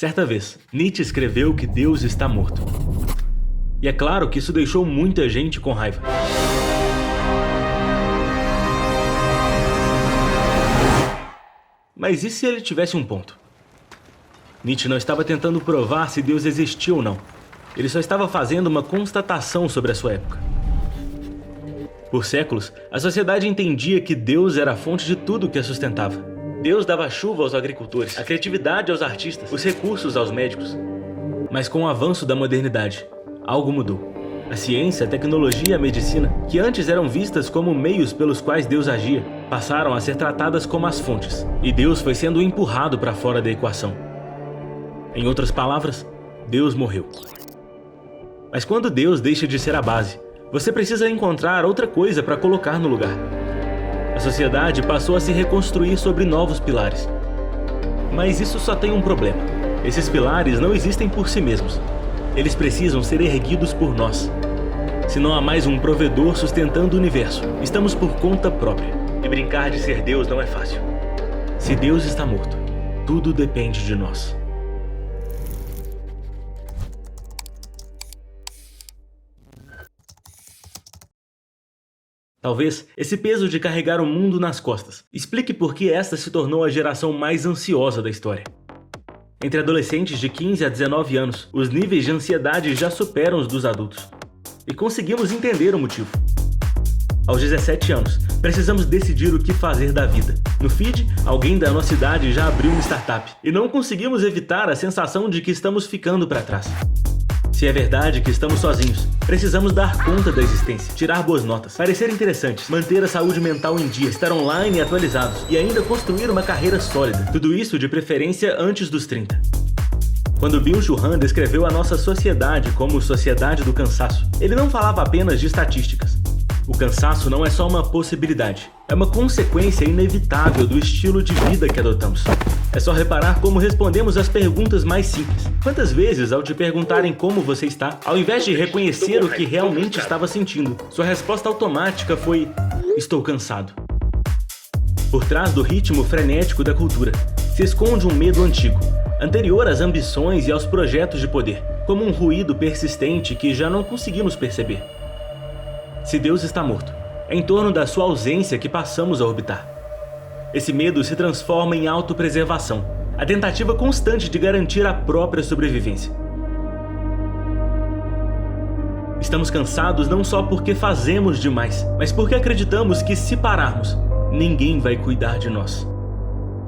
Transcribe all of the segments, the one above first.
Certa vez, Nietzsche escreveu que Deus está morto. E é claro que isso deixou muita gente com raiva. Mas e se ele tivesse um ponto? Nietzsche não estava tentando provar se Deus existia ou não. Ele só estava fazendo uma constatação sobre a sua época. Por séculos, a sociedade entendia que Deus era a fonte de tudo que a sustentava. Deus dava chuva aos agricultores, a criatividade aos artistas, os recursos aos médicos. Mas com o avanço da modernidade, algo mudou. A ciência, a tecnologia e a medicina, que antes eram vistas como meios pelos quais Deus agia, passaram a ser tratadas como as fontes, e Deus foi sendo empurrado para fora da equação. Em outras palavras, Deus morreu. Mas quando Deus deixa de ser a base, você precisa encontrar outra coisa para colocar no lugar. A sociedade passou a se reconstruir sobre novos pilares. Mas isso só tem um problema. Esses pilares não existem por si mesmos. Eles precisam ser erguidos por nós. Se não há mais um provedor sustentando o universo, estamos por conta própria. E brincar de ser Deus não é fácil. Se Deus está morto, tudo depende de nós. Talvez esse peso de carregar o mundo nas costas explique por que esta se tornou a geração mais ansiosa da história. Entre adolescentes de 15 a 19 anos, os níveis de ansiedade já superam os dos adultos. E conseguimos entender o motivo. Aos 17 anos, precisamos decidir o que fazer da vida. No feed, alguém da nossa idade já abriu uma startup e não conseguimos evitar a sensação de que estamos ficando para trás. Se é verdade que estamos sozinhos, precisamos dar conta da existência, tirar boas notas, parecer interessantes, manter a saúde mental em dia, estar online e atualizados e ainda construir uma carreira sólida. Tudo isso de preferência antes dos 30. Quando Byung-Chul Han descreveu a nossa sociedade como sociedade do cansaço, ele não falava apenas de estatísticas. O cansaço não é só uma possibilidade, é uma consequência inevitável do estilo de vida que adotamos. É só reparar como respondemos às perguntas mais simples. Quantas vezes, ao te perguntarem como você está, ao invés de reconhecer o que realmente estava sentindo, sua resposta automática foi: estou cansado. Por trás do ritmo frenético da cultura, se esconde um medo antigo, anterior às ambições e aos projetos de poder, como um ruído persistente que já não conseguimos perceber. Se Deus está morto, é em torno da sua ausência que passamos a orbitar. Esse medo se transforma em autopreservação, a tentativa constante de garantir a própria sobrevivência. Estamos cansados não só porque fazemos demais, mas porque acreditamos que se pararmos, ninguém vai cuidar de nós.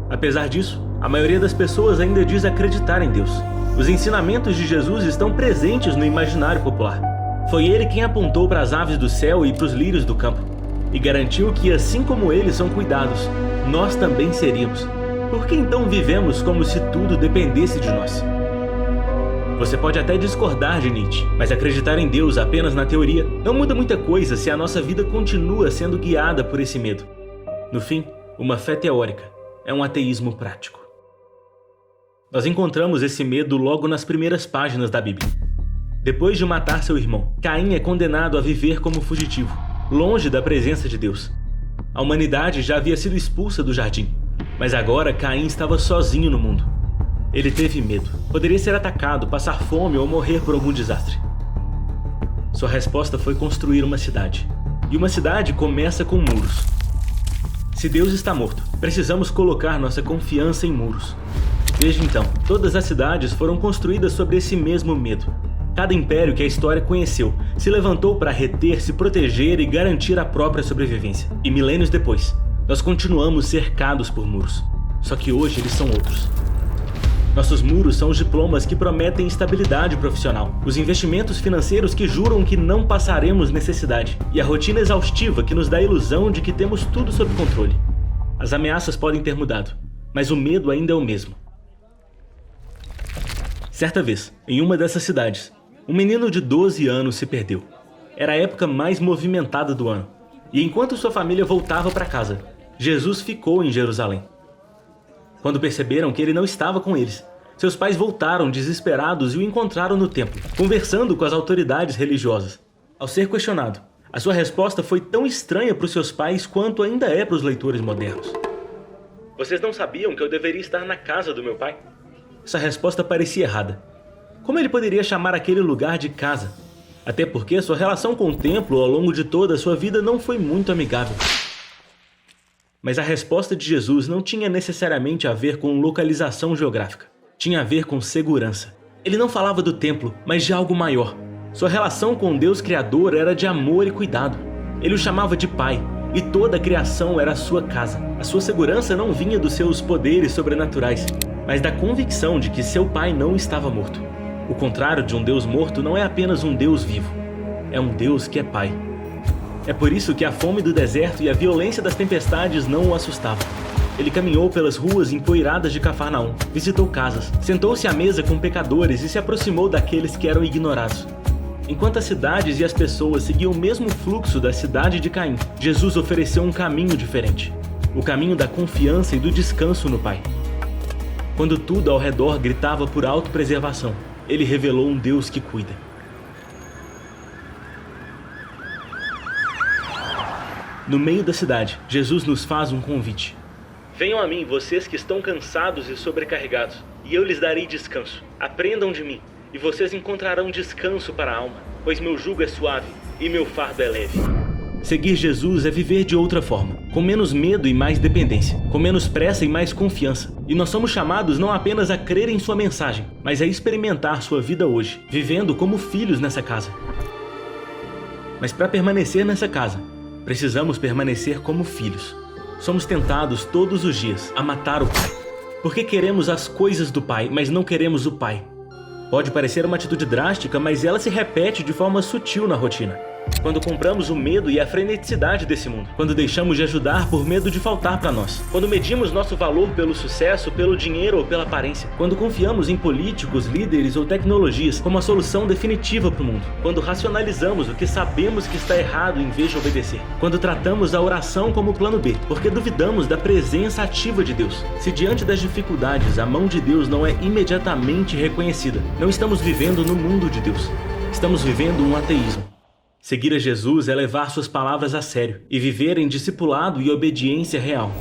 Apesar disso, a maioria das pessoas ainda diz acreditar em Deus. Os ensinamentos de Jesus estão presentes no imaginário popular. Foi ele quem apontou para as aves do céu e para os lírios do campo, e garantiu que, assim como eles são cuidados, nós também seríamos. Por que então vivemos como se tudo dependesse de nós? Você pode até discordar de Nietzsche, mas acreditar em Deus apenas na teoria não muda muita coisa se a nossa vida continua sendo guiada por esse medo. No fim, uma fé teórica é um ateísmo prático. Nós encontramos esse medo logo nas primeiras páginas da Bíblia. Depois de matar seu irmão, Caim é condenado a viver como fugitivo, longe da presença de Deus. A humanidade já havia sido expulsa do jardim, mas agora Caim estava sozinho no mundo. Ele teve medo. Poderia ser atacado, passar fome ou morrer por algum desastre. Sua resposta foi construir uma cidade. E uma cidade começa com muros. Se Deus está morto, precisamos colocar nossa confiança em muros. Desde então, todas as cidades foram construídas sobre esse mesmo medo. Cada império que a história conheceu se levantou para reter, se proteger e garantir a própria sobrevivência. E milênios depois, nós continuamos cercados por muros. Só que hoje eles são outros. Nossos muros são os diplomas que prometem estabilidade profissional, os investimentos financeiros que juram que não passaremos necessidade, e a rotina exaustiva que nos dá a ilusão de que temos tudo sob controle. As ameaças podem ter mudado, mas o medo ainda é o mesmo. Certa vez, em uma dessas cidades, um menino de 12 anos se perdeu. Era a época mais movimentada do ano, e enquanto sua família voltava para casa, Jesus ficou em Jerusalém. Quando perceberam que ele não estava com eles, seus pais voltaram desesperados e o encontraram no templo, conversando com as autoridades religiosas. Ao ser questionado, a sua resposta foi tão estranha para os seus pais quanto ainda é para os leitores modernos. Vocês não sabiam que eu deveria estar na casa do meu pai? Essa resposta parecia errada. Como ele poderia chamar aquele lugar de casa? Até porque sua relação com o templo ao longo de toda a sua vida não foi muito amigável. Mas a resposta de Jesus não tinha necessariamente a ver com localização geográfica. Tinha a ver com segurança. Ele não falava do templo, mas de algo maior. Sua relação com Deus Criador era de amor e cuidado. Ele o chamava de Pai, e toda a criação era a sua casa. A sua segurança não vinha dos seus poderes sobrenaturais, mas da convicção de que seu pai não estava morto. O contrário de um Deus morto não é apenas um Deus vivo, é um Deus que é Pai. É por isso que a fome do deserto e a violência das tempestades não o assustavam. Ele caminhou pelas ruas empoeiradas de Cafarnaum, visitou casas, sentou-se à mesa com pecadores e se aproximou daqueles que eram ignorados. Enquanto as cidades e as pessoas seguiam o mesmo fluxo da cidade de Caim, Jesus ofereceu um caminho diferente. O caminho da confiança e do descanso no Pai. Quando tudo ao redor gritava por autopreservação, ele revelou um Deus que cuida. No meio da cidade, Jesus nos faz um convite. Venham a mim, vocês que estão cansados e sobrecarregados, e eu lhes darei descanso. Aprendam de mim, e vocês encontrarão descanso para a alma, pois meu jugo é suave e meu fardo é leve. Seguir Jesus é viver de outra forma, com menos medo e mais dependência, com menos pressa e mais confiança. E nós somos chamados não apenas a crer em sua mensagem, mas a experimentar sua vida hoje, vivendo como filhos nessa casa. Mas para permanecer nessa casa, precisamos permanecer como filhos. Somos tentados todos os dias a matar o Pai, porque queremos as coisas do Pai, mas não queremos o Pai. Pode parecer uma atitude drástica, mas ela se repete de forma sutil na rotina. Quando compramos o medo e a freneticidade desse mundo. Quando deixamos de ajudar por medo de faltar para nós. Quando medimos nosso valor pelo sucesso, pelo dinheiro ou pela aparência. Quando confiamos em políticos, líderes ou tecnologias como a solução definitiva para o mundo. Quando racionalizamos o que sabemos que está errado em vez de obedecer. Quando tratamos a oração como plano B, porque duvidamos da presença ativa de Deus. Se diante das dificuldades a mão de Deus não é imediatamente reconhecida, não estamos vivendo no mundo de Deus. Estamos vivendo um ateísmo. Seguir a Jesus é levar suas palavras a sério e viver em discipulado e obediência real.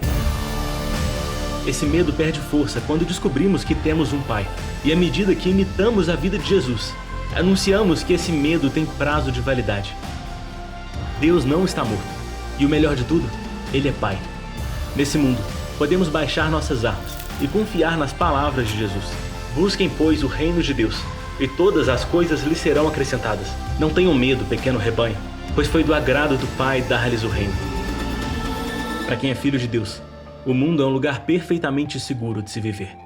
Esse medo perde força quando descobrimos que temos um Pai. E à medida que imitamos a vida de Jesus, anunciamos que esse medo tem prazo de validade. Deus não está morto. E o melhor de tudo, Ele é Pai. Nesse mundo, podemos baixar nossas armas e confiar nas palavras de Jesus. Busquem, pois, o reino de Deus, e todas as coisas lhes serão acrescentadas. Não tenham medo, pequeno rebanho, pois foi do agrado do Pai dar-lhes o reino. Para quem é filho de Deus, o mundo é um lugar perfeitamente seguro de se viver.